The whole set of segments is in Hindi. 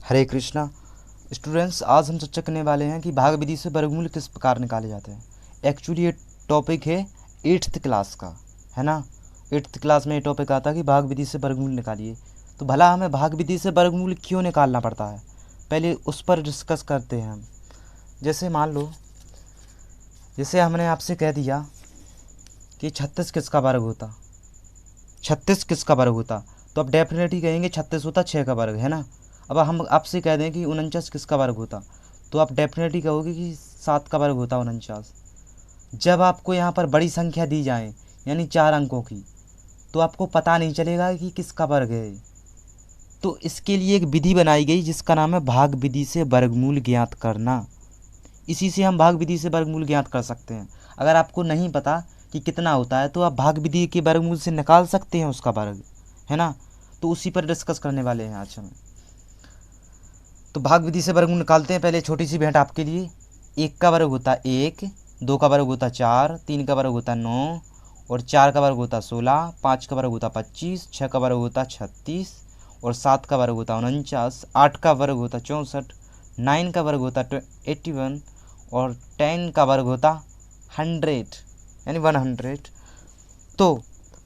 हरे कृष्णा स्टूडेंट्स, आज हम चर्चा करने वाले हैं कि भाग विधि से वर्गमूल किस प्रकार निकाले जाते हैं। एक्चुअली ये टॉपिक है 8th क्लास का, है ना। 8th क्लास में ये टॉपिक आता है कि भाग विधि से वर्गमूल निकालिए। तो भला हमें भाग विधि से वर्गमूल क्यों निकालना पड़ता है, पहले उस पर डिस्कस करते हैं हम। जैसे मान लो, जैसे हमने आपसे कह दिया कि 36 किसका वर्ग होता, 36 किसका वर्ग होता, तो अब डेफिनेटली कहेंगे 36 होता 6 का वर्ग, है ना। अब हम आपसे कह दें कि 49 किसका वर्ग होता, तो आप डेफिनेटली कहोगे कि 7 का वर्ग होता 49। जब आपको यहाँ पर बड़ी संख्या दी जाए, यानी 4 अंकों की, तो आपको पता नहीं चलेगा कि किसका वर्ग है। तो इसके लिए एक विधि बनाई गई जिसका नाम है भाग विधि से वर्गमूल ज्ञात करना। इसी से हम भाग विधि से वर्गमूल ज्ञात कर सकते हैं। अगर आपको नहीं पता कि कितना होता है तो आप भाग विधि के वर्गमूल से निकाल सकते हैं उसका वर्ग, है ना। तो उसी पर डिस्कस करने वाले हैं आज हम। तो भाग विधि से वर्गमूल निकालते हैं। पहले छोटी सी भेंट आपके लिए। 1 का वर्ग होता 1, 2 का वर्ग होता 4, 3 का वर्ग होता 9 और 4 का वर्ग होता 16, 5 का वर्ग होता 25, 6 का वर्ग होता 36 और 7 का वर्ग होता 49, 8 का वर्ग होता 64, 9 का वर्ग होता 81 और 10 का वर्ग होता 100, यानी 100। तो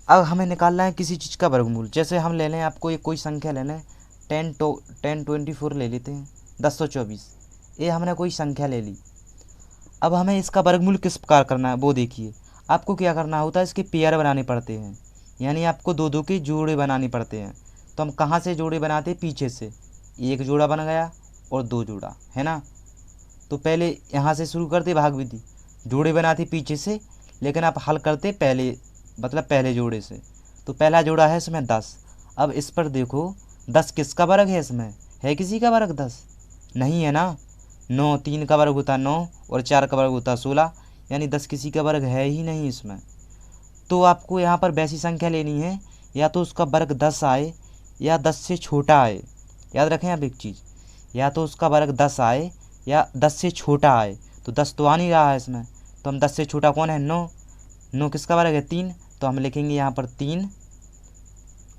अब हमें निकालना है किसी चीज़ का वर्गमूल। जैसे हम ले लें, आपको एक कोई संख्या ले लें, 1024 ले लेते हैं, 1024। ये हमने कोई संख्या ले ली। अब हमें इसका वर्गमूल किस प्रकार करना है वो देखिए। आपको क्या करना होता है, इसके पेयर बनाने पड़ते हैं, यानी आपको दो दो के जोड़े बनाने पड़ते हैं। तो हम कहाँ से जोड़े बनाते हैं, पीछे से। एक जोड़ा बन गया और 2 जोड़ा, है ना। तो पहले यहाँ से शुरू करते भाग विधि, जोड़े बनाते पीछे से, लेकिन आप हल करते पहले, मतलब पहले जोड़े से। तो पहला जोड़ा है इसमें 10। अब इस पर देखो, 10 किसका वर्ग है, इसमें है किसी का वर्ग 10 नहीं है ना। 9, 3 का वर्ग होता 9 और 4 का वर्ग होता 16, यानी 10 किसी का वर्ग है ही नहीं इसमें। तो आपको यहाँ पर वैसी संख्या लेनी है, या तो उसका वर्ग 10 आए या 10 से छोटा आए। याद रखें आप एक चीज़, या तो उसका वर्ग 10 आए या 10 से छोटा आए। तो 10 तो आ नहीं रहा है इसमें, तो हम 10 से छोटा कौन है, 9। 9 किसका वर्ग है, 3। तो हम लिखेंगे यहाँ पर 3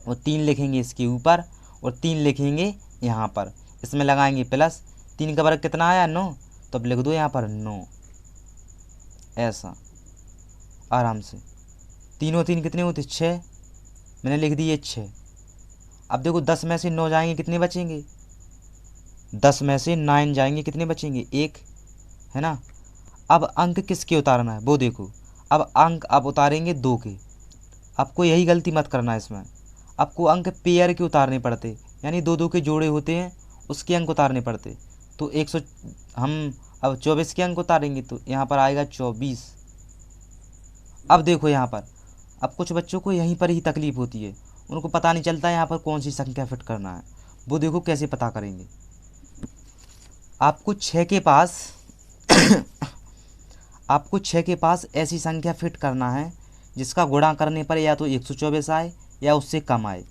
और 3 लिखेंगे इसके ऊपर और 3 लिखेंगे यहाँ पर, इसमें लगाएंगे प्लस। 3 का वर्ग कितना आया, 9। तो अब लिख दो यहाँ पर 9, ऐसा आराम से। 3 और 3 कितने होते, 6। मैंने लिख दिए 6। अब देखो 10 में से 9 जाएंगे, कितने बचेंगे, 10 में से 9 जाएंगे, कितने बचेंगे, 1, है ना। अब अंक किसके उतारना है वो देखो। अब अंक आप उतारेंगे 2 के। आपको यही गलती मत करना इसमें, आपको अंक पेयर के उतारने पड़ते, यानी 2 के जोड़े होते हैं उसके अंक उतारने पड़ते। तो 100 हम अब 24 के अंक उतारेंगे तो यहाँ पर आएगा 24। अब देखो यहाँ पर, अब कुछ बच्चों को यहीं पर ही तकलीफ होती है, उनको पता नहीं चलता है यहाँ पर कौन सी संख्या फिट करना है। वो देखो कैसे पता करेंगे। आपको 6 के पास आपको 6 के पास ऐसी संख्या फिट करना है जिसका गुणा करने पर या तो 124 आए या उससे कम आए।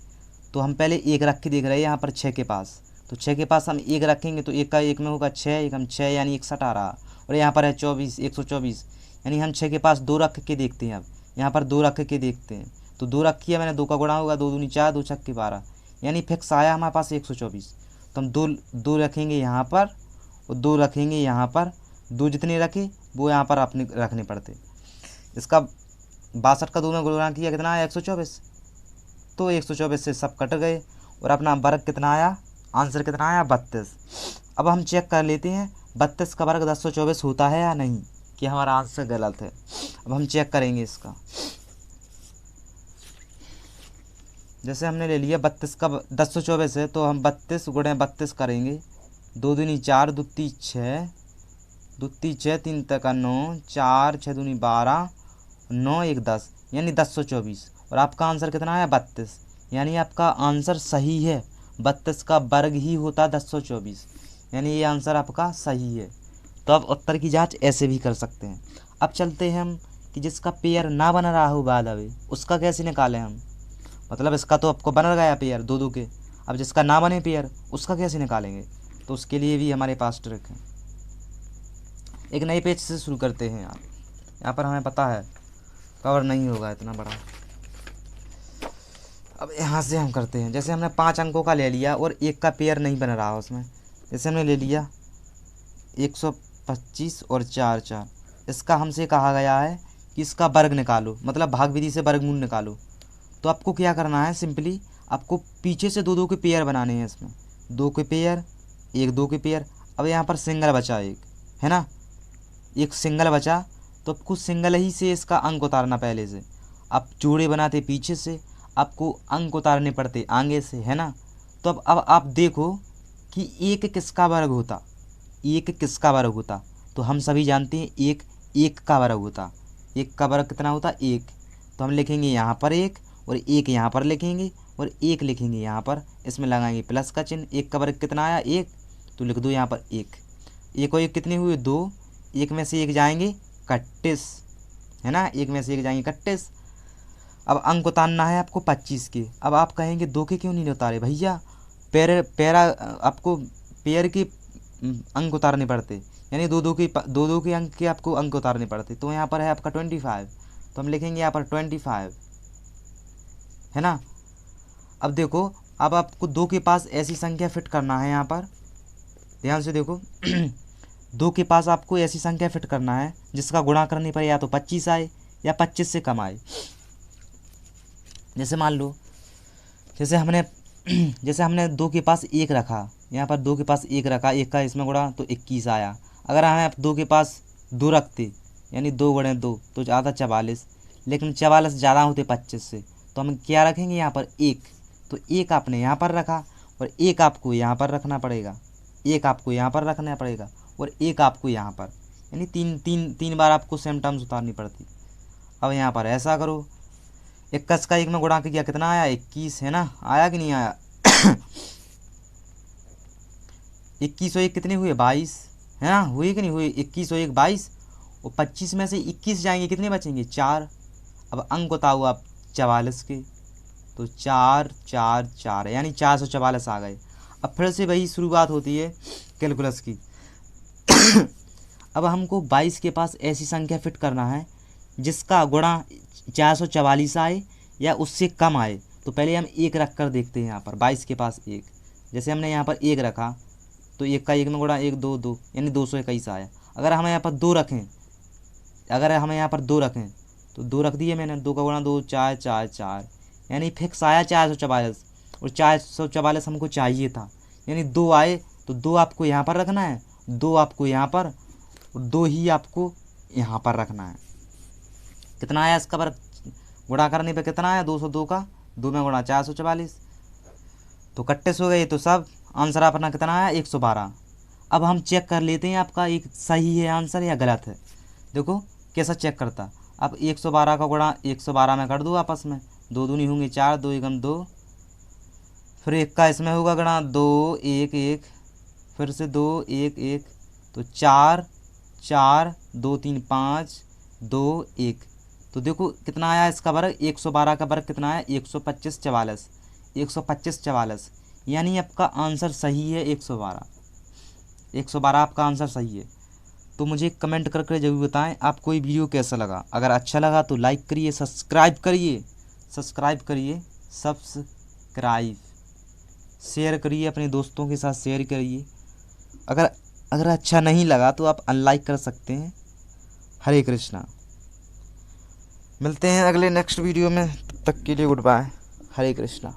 तो हम पहले 1 रख के देख रहे हैं यहाँ पर 6 के पास। तो 6 के पास हम 1 रखेंगे तो 1 का 1 में होगा 6, 1 हम 6 यानी 61 आ रहा। और यहाँ पर है 24, 124, यानी हम 6 के पास 2 रख के देखते हैं। अब यहाँ पर 2 रख के देखते हैं, तो 2 रखी है मैंने, 2 का गुणा होगा, 2 दूनी 4, 2 छक्के 12, यानी फिक्स आया हमारे पास 124। तो हम दो रखेंगे यहाँ पर और 2 रखेंगे यहाँ पर। 2 जितने रखे वो यहाँ पर अपने रखने पड़ते। इसका 62 का 2 में गुणा किया, कितना आया, 124। तो 124 से सब कट गए और अपना वर्ग कितना आया, आंसर कितना आया, 32। अब हम चेक कर लेते हैं 32 का वर्ग 1024 होता है या नहीं, कि हमारा आंसर गलत है। अब हम चेक करेंगे इसका। जैसे हमने ले लिया 32 का 1024 है, तो हम 32 गुणे 32 करेंगे। 2 दूनी 4, 2 तीन 6, 2 तीन 6, 3 तक 9, 4 6 दूनी 12, 9 1 10, यानी 1024। और आपका आंसर कितना आया, 32, यानी आपका आंसर सही है। 32 का वर्ग ही होता 1024, यानी ये आंसर आपका सही है। तो अब उत्तर की जांच ऐसे भी कर सकते हैं। अब चलते हैं हम कि जिसका पेयर ना बन रहा हो बाद अभी, उसका कैसे निकालें हम। मतलब इसका तो आपको बन गया पेयर 2 के, अब जिसका ना बने पेयर उसका कैसे निकालेंगे। तो उसके लिए भी हमारे पास ट्रिक है। एक नए पेज से शुरू करते हैं यार, यहाँ पर हमें पता है कवर नहीं होगा इतना बड़ा। अब यहाँ से हम करते हैं। जैसे हमने 5 अंकों का ले लिया और 1 का पेयर नहीं बन रहा उसमें, जैसे हमने ले लिया 125 और 4 4, इसका हमसे कहा गया है कि इसका वर्ग निकालो, मतलब भाग विधि से वर्गमूल निकालो। तो आपको क्या करना है, सिंपली आपको पीछे से दो दो के पेयर बनाने हैं। इसमें दो के पेयर, एक दो के पेयर। अब यहाँ पर सिंगल बचा एक, है ना, एक सिंगल बचा, तो आपको सिंगल ही से इसका अंक उतारना। पहले से आप जोड़े बनाते पीछे से, आपको अंक उतारने पड़ते आगे से, है ना। तो अब आप देखो कि एक किसका वर्ग होता, एक किसका वर्ग होता। तो हम सभी जानते हैं एक एक का वर्ग होता। एक का वर्ग कितना होता, एक। तो हम लिखेंगे यहाँ पर एक, और एक यहाँ पर लिखेंगे, और एक लिखेंगे यहाँ पर, इसमें लगाएंगे प्लस का चिन्ह। एक का वर्ग कितना आया, एक, तो लिख दो यहाँ पर एक। एक और एक कितने हुए, दो। एक में से एक जाएंगे 31, है ना, एक में से एक जाएंगे 31। अब अंक उतारना है आपको 25 के। अब आप कहेंगे दो के क्यों नहीं उतारे भैया, आपको पेयर के अंक उतारने पड़ते, यानी दो दो के अंक के आपको अंक उतारने पड़ते। तो यहाँ पर है आपका 25, तो हम लिखेंगे यहाँ पर 25, है ना। अब देखो, अब आपको दो के पास ऐसी संख्या फिट करना है। यहाँ पर ध्यान से देखो दो के पास आपको ऐसी संख्या फिट करना है जिसका गुणा करने पर या तो 25 आए या 25 से कम आए। जैसे मान लो, जैसे हमने दो के पास एक रखा, यहाँ पर दो के पास एक रखा, एक का इसमें गुणा तो 21 आया। अगर हमें दो के पास दो रखते, यानी 2 गुणे 2 तो ज़्यादा 44, लेकिन 44 ज़्यादा होते 25 से, तो हम क्या रखेंगे यहाँ पर एक। तो एक आपने यहाँ पर रखा, और एक आपको यहाँ पर रखना पड़ेगा, एक आपको यहाँ पर रखना पड़ेगा, और एक आपको यहाँ पर, यानी तीन बार आपको सेम टर्म्स उतारनी पड़ती। अब यहाँ पर ऐसा करो, 21 का एक में गुणा किया कितना आया, 21, है ना, आया कि नहीं आया 21 और 1 कितने हुए, 22, है ना, हुए कि नहीं हुए, 21 और 1 22, और 25 में से 21 जाएंगे, कितने बचेंगे, 4। अब अंक बताओ आप 44 के, तो 4 4 4, यानी 444 आ गए। अब फिर से वही शुरुआत होती है कैलकुलस की अब हमको 22 के पास ऐसी संख्या फिट करना है जिसका गुणा 444 आए या उससे कम आए। तो पहले हम एक रख कर देखते हैं। यहाँ पर 22 के पास एक, जैसे हमने यहाँ पर एक रखा, तो एक का एक में गुणा 1 2 2, यानी 221 आया। अगर हम यहाँ पर दो रखें, तो दो रख दिए मैंने, 2 का गुणा 2 4 4 4, यानी फिक्स आया 444, और 444 हमको चाहिए था, यानी 2 आए। तो 2 आपको यहाँ पर रखना है, 2 आपको यहाँ पर, और 2 ही आपको यहाँ पर रखना है। कितना आया इसका वर्ग, गुणा करने पे कितना आया, 202 का 2 में गुणा 444, तो 31 हो गए। तो सब आंसर अपना कितना आया, 112। अब हम चेक कर लेते हैं आपका एक सही है आंसर या गलत है। देखो कैसा चेक करता, अब 112 का गुणा 112 में कर दो आपस में, 2 दूनी होंगे 4, 2 एकम 2, फिर एक का इसमें होगा गुणा 2 1 1, फिर से 2 1 1, तो 4 4 2 3 5 2 1। तो देखो कितना आया इसका वर्ग, 112 का वर्ग कितना आया, 125 44, 125 44, यानी आपका आंसर सही है 112। 112 आपका आंसर सही है। तो मुझे कमेंट करके जरूर बताएं आपको ये वीडियो कैसा लगा। अगर अच्छा लगा तो लाइक करिए, सब्सक्राइब करिए, शेयर करिए, अपने दोस्तों के साथ शेयर करिए। अगर अच्छा नहीं लगा तो आप अनलाइक कर सकते हैं। हरे कृष्णा। मिलते हैं अगले नेक्स्ट वीडियो में, तब तक के लिए गुड बाय। हरे कृष्णा।